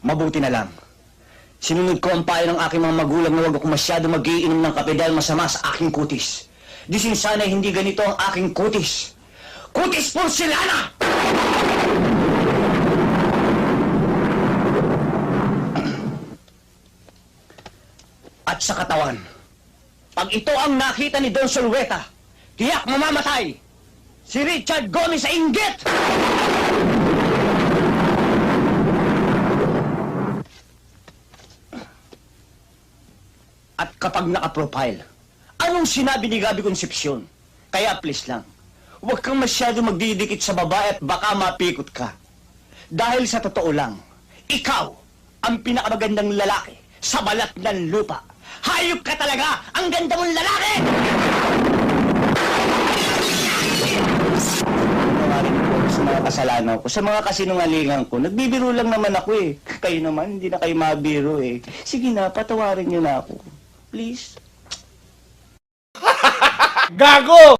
Mabuti na lang. Sinunod ko ang payo ng aking mga magulang na huwag ako masyado mag-iinom ng kape dahil masama sa aking kutis. Disin sana hindi ganito ang aking kutis. Kutis porcelana! At sa katawan, pag ito ang nakita ni Don Solueta, tiyak mamamatay! Si Richard Gomez sa inggit! At kapag naka-profile, anong sinabi ni Gabi Concepcion? Kaya please lang, huwag kang masyado magdidikit sa babae at baka mapikot ka. Dahil sa totoo lang, ikaw ang pinakamagandang lalaki sa balat ng lupa. Hayop ka talaga! Ang ganda mong lalaki! Sa mga kasalanan ko, sa mga kasinungalingan ko, nagbibiro lang naman ako eh. Kayo naman, hindi na kayo mabiro eh. Sige na, patawarin niyo na ako. Please. Gago!